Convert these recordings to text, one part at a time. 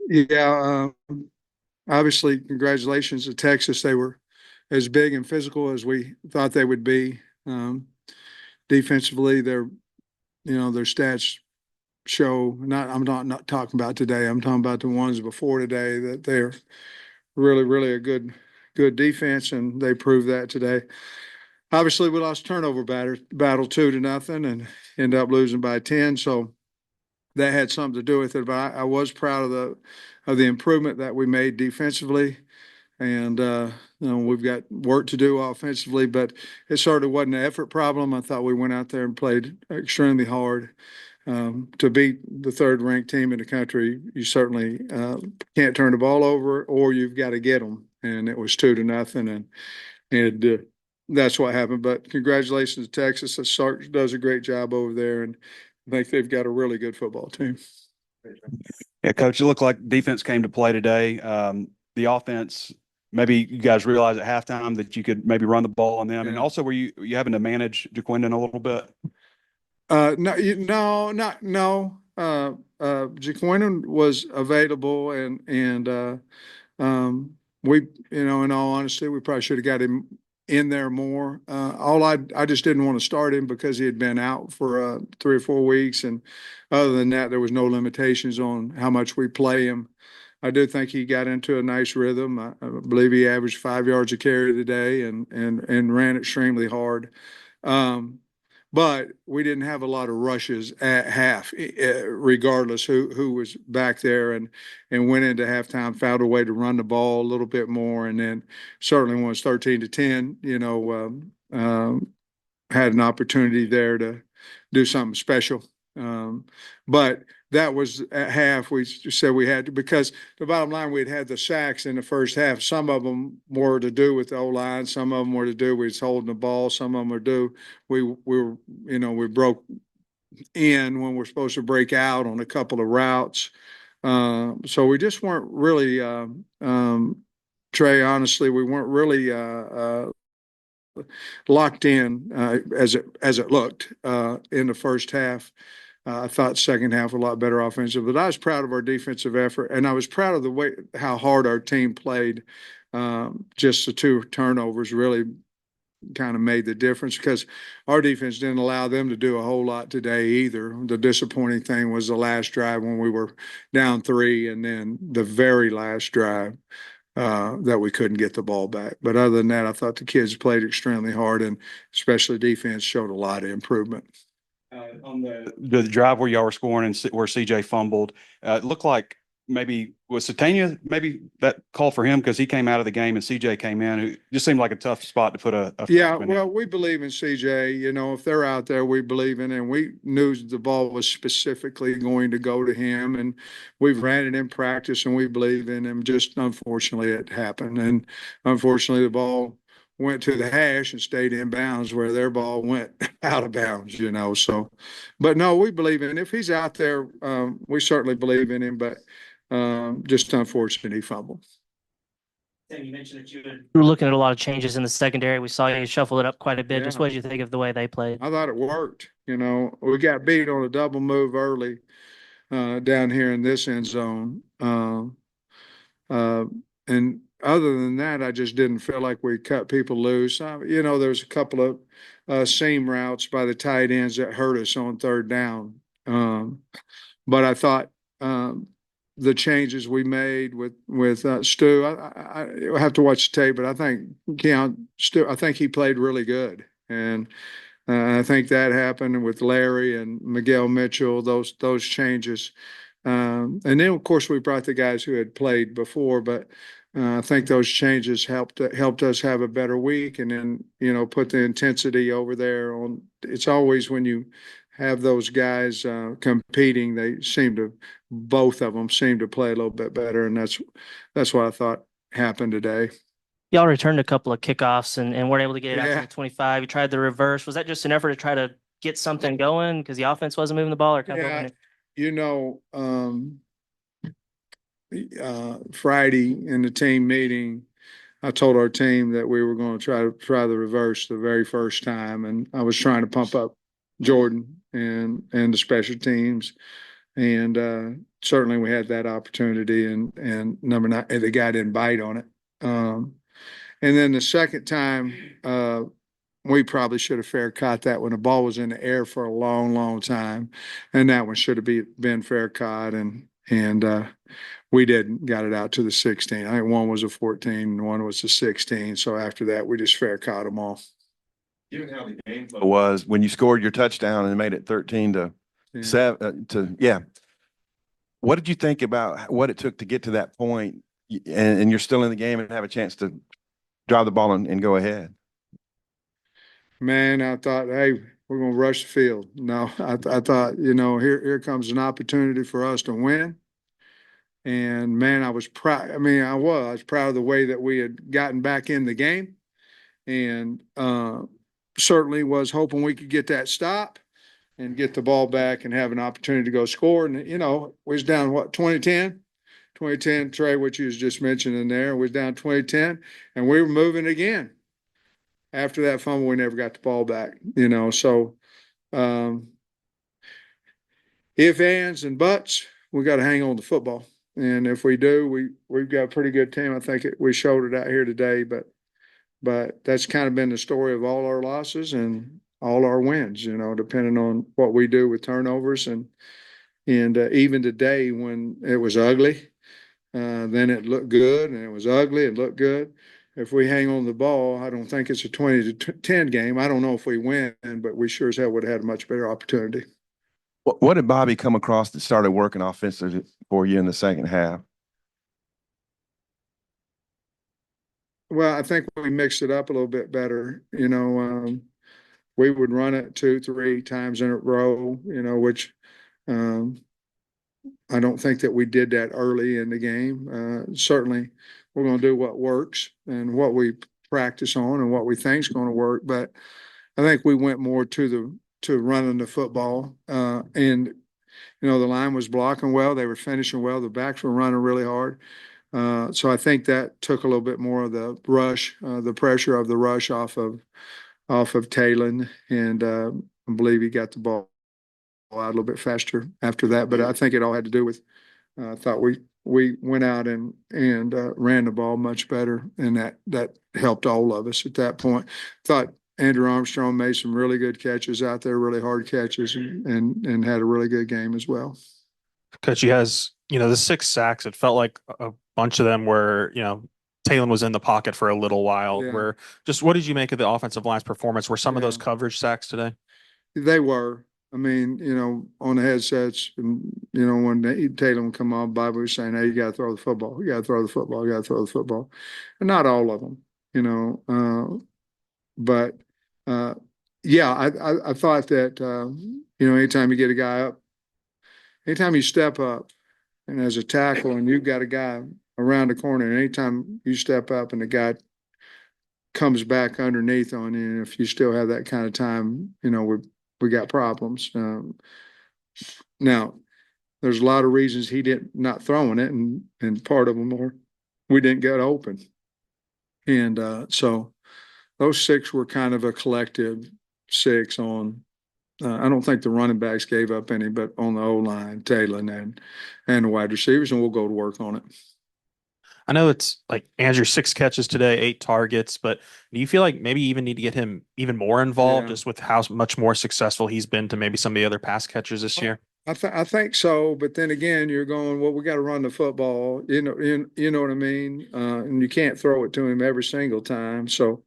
Yeah, obviously, congratulations to Texas. They were as big and physical as we thought they would be. Defensively, their stats show. I'm not talking about today. I'm talking about the ones before today that they're really, really a good defense, and they proved that today. Obviously, we lost turnover battle 2-0 and end up losing by 10. So that had something to do with it. But I was proud of the improvement that we made defensively, and we've got work to do offensively. But it sort of wasn't an effort problem. I thought we went out there and played extremely hard. To beat the third-ranked team in the country, you certainly can't turn the ball over, or you've got to get them. And it was 2-0, and that's what happened. But congratulations to Texas. Sark does a great job over there, and I think they've got a really good football team. Yeah, coach, it looked like defense came to play today. The offense, maybe you guys realized at halftime that you could maybe run the ball on them, and Yeah. also were you having to manage JaQuindon a little bit? No, no, not no. Jaquin was available, and we, in all honesty, we probably should have got him in there more. I just didn't want to start him because he had been out for 3 or 4 weeks, and other than that, there was no limitations on how much we play him. I do think he got into a nice rhythm. I believe he averaged 5 yards a carry today, and ran extremely hard. Um, but we didn't have a lot of rushes at half, regardless who was back there, and went into halftime, found a way to run the ball a little bit more, and then certainly when it's 13-10, had an opportunity there to do something special. But that was at half. We said we had to, because the bottom line, we'd had the sacks in the first half. Some of them were to do with the O line. Some of them were to do with holding the ball. Some of them were due. We broke in when we're supposed to break out on a couple of routes. So we just weren't really, Trey. Honestly, we weren't really locked in as it looked in the first half. I thought second half a lot better offensive, but I was proud of our defensive effort, and I was proud of the way how hard our team played. Just the two turnovers really kind of made the difference because our defense didn't allow them to do a whole lot today either. The disappointing thing was the last drive when we were down three, and then the very last drive that we couldn't get the ball back. But other than that, I thought the kids played extremely hard, and especially defense showed a lot of improvement. On the drive where y'all were scoring and where CJ fumbled, it looked like maybe was Satania maybe that call for him because he came out of the game and CJ came in. Who just seemed like a tough spot to put a Yeah, freshman in. well, we believe in CJ. If they're out there, we believe in, and we knew the ball was specifically going to go to him, and we've ran it in practice, and we believe in him. Just unfortunately, it happened, and unfortunately, the ball went to the hash and stayed in bounds where their ball went out of bounds. So, but no, we believe in. If he's out there, we certainly believe in him, but just unfortunate he fumbled. Sam, you mentioned that you were looking at a lot of changes in the secondary. We saw you shuffle it up quite a bit. Just Yeah. what did you think of the way they played? I thought it worked. We got beat on a double move early down here in this end zone. Uh, and other than that, I just didn't feel like we cut people loose. There's a couple of seam routes by the tight ends that hurt us on third down. But I thought the changes we made with Stu, I have to watch the tape, but I think Stu, I think he played really good, and I think that happened with Larry and Miguel Mitchell. Those changes, and then of course we brought the guys who had played before, but I think those changes helped us have a better week, and then put the intensity over there on. It's always when you have those guys competing, both of them seem to play a little bit better, and that's what I thought happened today. Y'all returned a couple of kickoffs and weren't able to get it out to Yeah, the 25. You tried the reverse. Was that just an effort to try to get something going because the offense wasn't moving the ball or kind of yeah. hoping it? You know, Friday in the team meeting, I told our team that we were going to try the reverse the very first time, and I was trying to pump up Jordan and the special teams. And certainly we had that opportunity, and number nine, the guy didn't bite on it. And then the second time, we probably should have fair caught that when the ball was in the air for a long, long time, and that one should have been fair caught, and we didn't got it out to the 16. I think one was a 14 and one was a 16. So after that, we just fair caught them all. Given how the game flow was when you scored your touchdown and made it 13 to Yeah. 7 to yeah. What did you think about what it took to get to that point, and you're still in the game and have a chance to drive the ball and go ahead? Man, I thought, hey, we're going to rush the field. No, I thought, here comes an opportunity for us to win. And man, I was proud. I mean, I was proud of the way that we had gotten back in the game, and certainly was hoping we could get that stop and get the ball back and have an opportunity to go score. And, we was down, 2010? 2010, Trey, which you was just mentioning there, was down 2010, and we were moving again. After that fumble, we never got the ball back, so if, ands, and buts, we got to hang on to football. And if we do, we've got a pretty good team. I think we showed it out here today, but that's kind of been the story of all our losses and all our wins, depending on what we do with turnovers. And even today, when it was ugly, then it looked good, and it was ugly, it looked good. If we hang on the ball, I don't think it's a 20-10 game. I don't know if we win, but we sure as hell would have had a much better opportunity. What did Bobby come across that started working offensively for you in the second half? Well, I think we mixed it up a little bit better. We would run it 2-3 times in a row, which I don't think that we did that early in the game. Certainly, we're going to do what works and what we practice on and what we think is going to work. But I think we went more to running the football, and the line was blocking well, they were finishing well, the backs were running really hard. So I think that took a little bit more of the rush, the pressure of the rush off of Talon, and I believe he got the ball out a little bit faster after that. But I think it all had to do with I thought we went out and ran the ball much better, and that helped all of us at that point. Thought Andrew Armstrong made some really good catches out there, really hard catches, and had a really good game as well. Coach, he has, the 6 sacks. It felt like a bunch of them were, Talon was in the pocket for a little while. Yeah. What did you make of the offensive line's performance? Were some of those Yeah. coverage sacks today? They were. I mean, on the headsets, and when Taylor would come on, Bobby was saying, "Hey, you got to throw the football. You got to throw the football. You got to throw the football," and not all of them, but yeah, I thought that anytime you get a guy up, anytime you step up, and as a tackle, and you've got a guy around the corner, and anytime you step up and the guy comes back underneath on you, and if you still have that kind of time, we got problems. Now, there's a lot of reasons he didn't not throwing it, and part of them were we didn't get open, and so those 6 were kind of a collective 6 on. I don't think the running backs gave up any, but on the O-line, Taylor and the wide receivers, and we'll go to work on it. I know it's like Andrew, 6 catches today, 8 targets, but do you feel like maybe you even need to get him even more involved, just with how much more successful he's been to maybe some of the other pass catchers this year? I think so, but then again, you're going, well, we got to run the football, you know what I mean? And you can't throw it to him every single time. So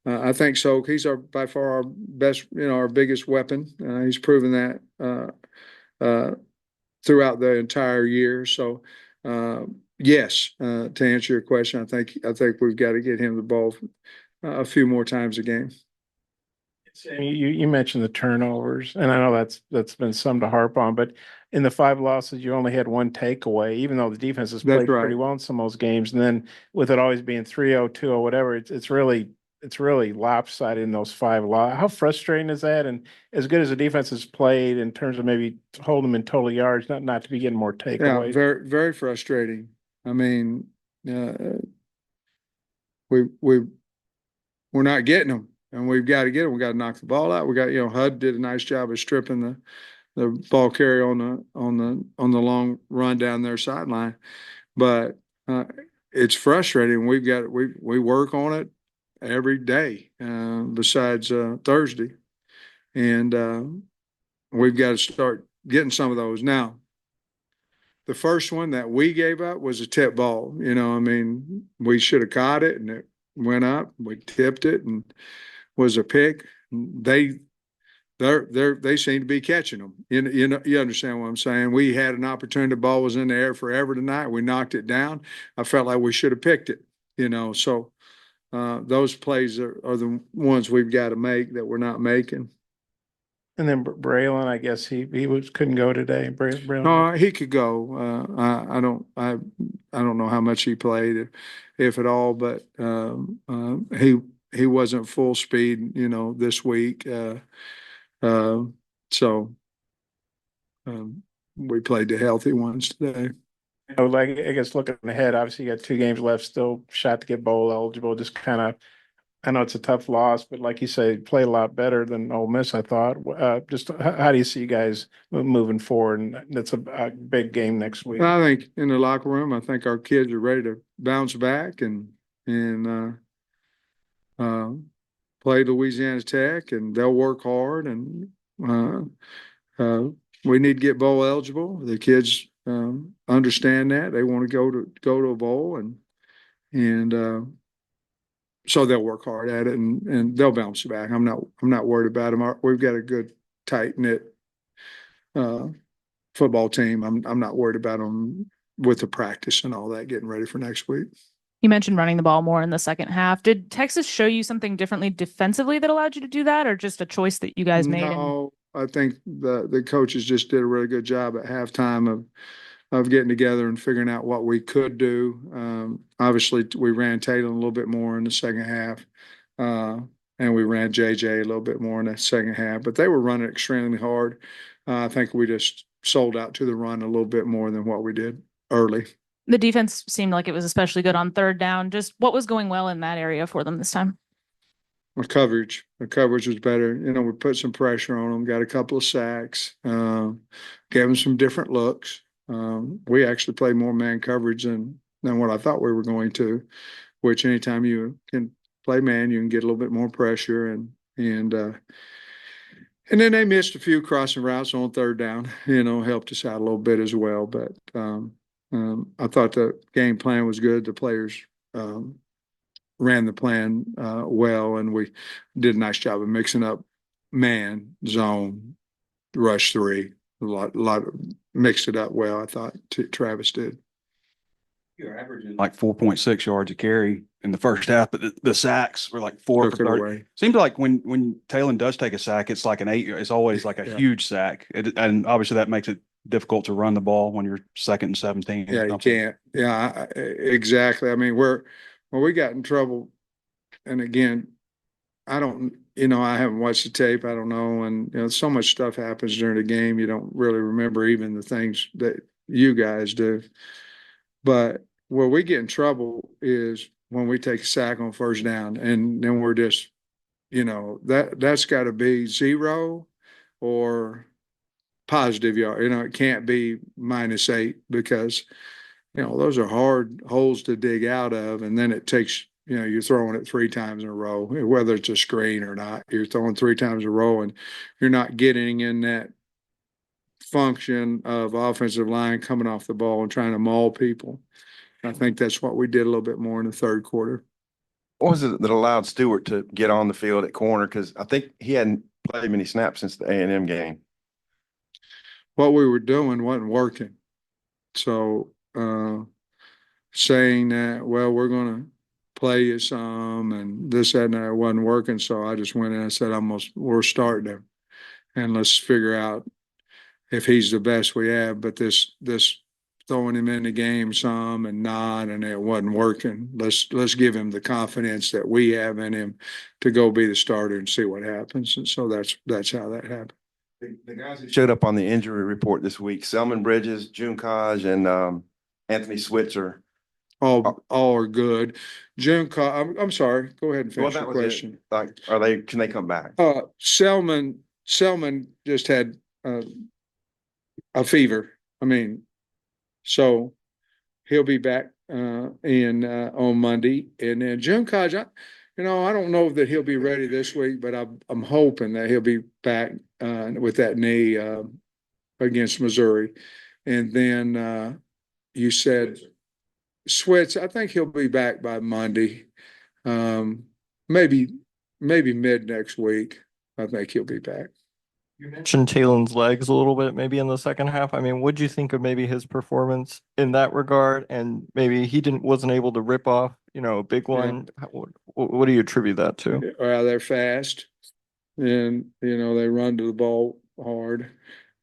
I think so. He's by far our best, our biggest weapon. He's proven that throughout the entire year. So yes, to answer your question, I think we've got to get him the ball a few more times a game. You mentioned the turnovers, and I know that's been some to harp on, but in the 5 losses, you only had 1 takeaway, even though the defense has played pretty well in some of those games. And then with it always being 3-0, 2-0, whatever, it's really lopsided in those 5 losses. How frustrating is that? And as good as the defense has played in terms of maybe holding them in total yards, not to be getting more takeaways. Yeah, very, very frustrating. I mean, we're not getting them, and we've got to get them. We got to knock the ball out. We got, HUD did a nice job of stripping the ball carrier on the long run down their sideline. But it's frustrating. We work on it every day besides Thursday, and we've got to start getting some of those now. The first one that we gave up was a tip ball. I mean, we should have caught it and it went up. We tipped it and was a pick. They seem to be catching them. You understand what I'm saying? We had an opportunity. The ball was in the air forever tonight. We knocked it down. I felt like we should have picked it. So those plays are the ones we've got to make that we're not making. And then Braylon, I guess he couldn't go today. Braylon. He could go. I don't know how much he played, if at all, but he wasn't full speed, this week. So we played the healthy ones today. Like I guess looking ahead, obviously you got 2 games left, still shot to get bowl eligible. Just kind of, I know it's a tough loss, but like you say, played a lot better than Ole Miss, I thought. Just how do you see you guys moving forward? And that's a big game next week. I think in the locker room, I think our kids are ready to bounce back and play Louisiana Tech, and they'll work hard. And we need to get bowl eligible. The kids understand that they want to go to a bowl, and so they'll work hard at it, and they'll bounce back. I'm not worried about them. We've got a good tight knit football team. I'm not worried about them with the practice and all that, getting ready for next week. You mentioned running the ball more in the second half. Did Texas show you something differently defensively that allowed you to do that, or just a choice that you guys made? No, I think the coaches just did a really good job at halftime of getting together and figuring out what we could do. Obviously, we ran Taylor a little bit more in the second half, and we ran JJ a little bit more in the second half. But they were running extremely hard. I think we just sold out to the run a little bit more than what we did early. The defense seemed like it was especially good on third down. Just what was going well in that area for them this time? The coverage was better. We put some pressure on them, got a couple of sacks, gave them some different looks. We actually played more man coverage than what I thought we were going to, which anytime you can play man, you can get a little bit more pressure, and then they missed a few crossing routes on third down, helped us out a little bit as well. But I thought the game plan was good. The players ran the plan well, and we did a nice job of mixing up man, zone, rush three. A lot mixed it up well, I thought. Travis did. You're averaging like 4.6 yards a carry in the first half, but the sacks were like 4 Took for it 30. away. Seems like when Taylor does take a sack, it's like an 8. It's always like a Yeah. huge sack, and obviously that makes it difficult to run the ball when you're 2nd and 17. Yeah, you can't. Yeah, exactly. I mean, when we got in trouble, and again, I don't, I haven't watched the tape. I don't know. And, so much stuff happens during the game. You don't really remember even the things that you guys do. But where we get in trouble is when we take a sack on first down, and then we're just, that's got to be 0 or positive yard. It can't be -8, because, those are hard holes to dig out of. And then it takes, you're throwing it 3 times in a row, whether it's a screen or not. You're throwing 3 times in a row, and you're not getting in that function of offensive line coming off the ball and trying to maul people. I think that's what we did a little bit more in the third quarter. What was it that allowed Stewart to get on the field at corner? Because I think he hadn't played many snaps since the A&M game. What we were doing wasn't working. So saying that, well, we're going to play you some and this, that, and that, wasn't working. So I just went in and said, we're starting him, and let's figure out if he's the best we have. But this throwing him in the game some and not, and it wasn't working. Let's give him the confidence that we have in him to go be the starter and see what happens. And so that's how that happened. The guys who showed up on the injury report this week, Selman Bridges, June Kaj, and Anthony Switzer. All are good. I'm sorry. Go ahead and finish your question. Like, can they come back? Selman just had a fever. I mean, so he'll be back on Monday, and then Jim Kodge, I don't know that he'll be ready this week, but I'm hoping that he'll be back with that knee against Missouri, and then you said Switz. I think he'll be back by Monday, maybe mid next week. I think he'll be back. You mentioned Talen's legs a little bit, maybe in the second half. I mean, what'd you think of maybe his performance in that regard? And maybe he wasn't able to rip off, a big one. What do you attribute that to? Well, they're fast, and they run to the ball hard.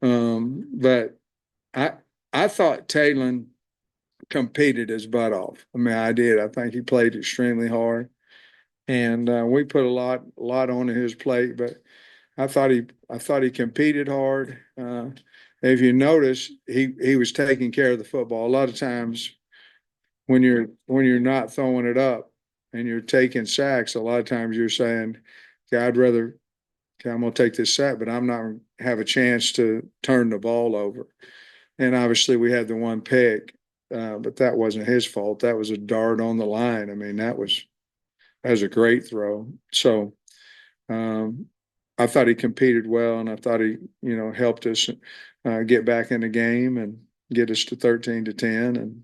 But I thought Talon competed his butt off. I mean, I did. I think he played extremely hard, and we put a lot on his plate. But I thought he competed hard. If you notice, he was taking care of the football. A lot of times, when you're not throwing it up and you're taking sacks, a lot of times you're saying, "Okay, I'm going to take this sack, but I'm not going to have a chance to turn the ball over." And obviously, we had the one pick, but that wasn't his fault. That was a dart on the line. I mean, that was a great throw. So. I thought he competed well, and I thought he, helped us get back in the game and get us to 13-10,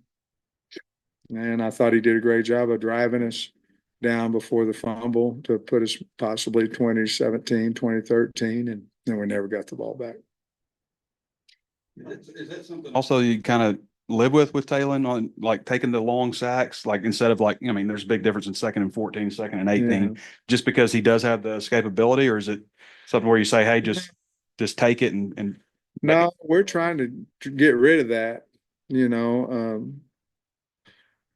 and I thought he did a great job of driving us down before the fumble to put us possibly 2017, 2013, and then we never got the ball back. Is that something also you kind of live with Talon on, like, taking the long sacks, like, instead of, like, there's a big difference in 2nd and 14, 2nd and 18, just because he does have the escapability, or is it something where you say, hey, just take it and No, we're trying to get rid of that.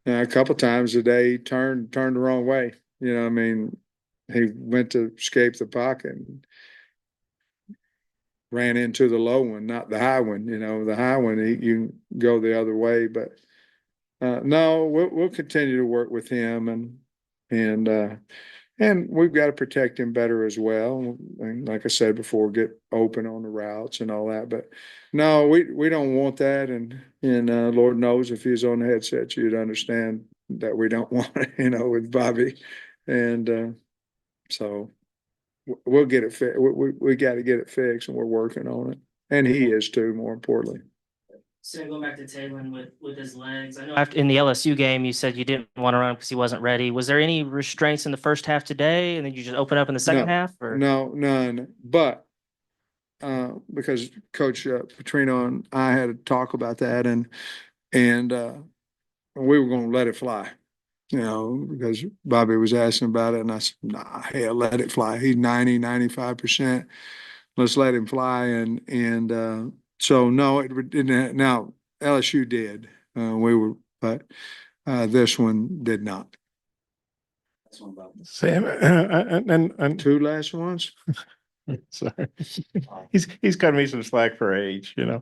A couple times a day he turned the wrong way. I mean, he went to escape the pocket and ran into the low one, not the high one. The high one, you go the other way. But no, we'll continue to work with him, and we've got to protect him better as well. And like I said before, get open on the routes and all that. But no, we don't want that. And Lord knows if he was on the headset, you'd understand that we don't want it, with Bobby. And so we'll get it fixed. We got to get it fixed, and we're working on it. And he is too, more importantly. So going back to Talon with his legs, I know after in the LSU game, you said you didn't want to run because he wasn't ready. Was there any restraints in the first half today, and then you just open up in the second half? Or? No, none. But because Coach Petrino and I had a talk about that, and we were going to let it fly, because Bobby was asking about it, and I said, "Nah, hell, let it fly. He's 95%. Let's let him fly." And so no, it didn't. Now LSU did. But this one did not. Sam, and Two last ones. sorry, he's cutting me some slack for age, I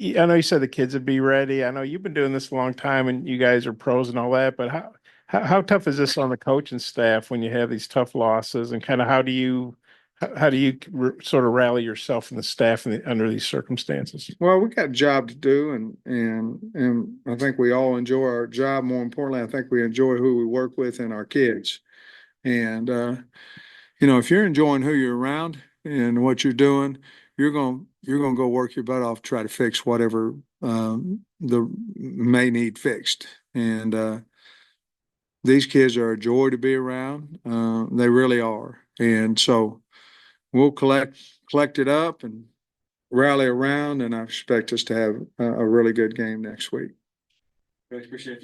know you said the kids would be ready. I know you've been doing this a long time, and you guys are pros and all that. But how tough is this on the coaching staff when you have these tough losses, and kind of how do you sort of rally yourself and the staff under these circumstances? Well, we got a job to do, and I think we all enjoy our job. More importantly, I think we enjoy who we work with and our kids. And if you're enjoying who you're around and what you're doing, you're going to go work your butt off to try to fix whatever the may need fixed. And these kids are a joy to be around. They really are. And so we'll collect it up and rally around, and I expect us to have a really good game next week. Appreciate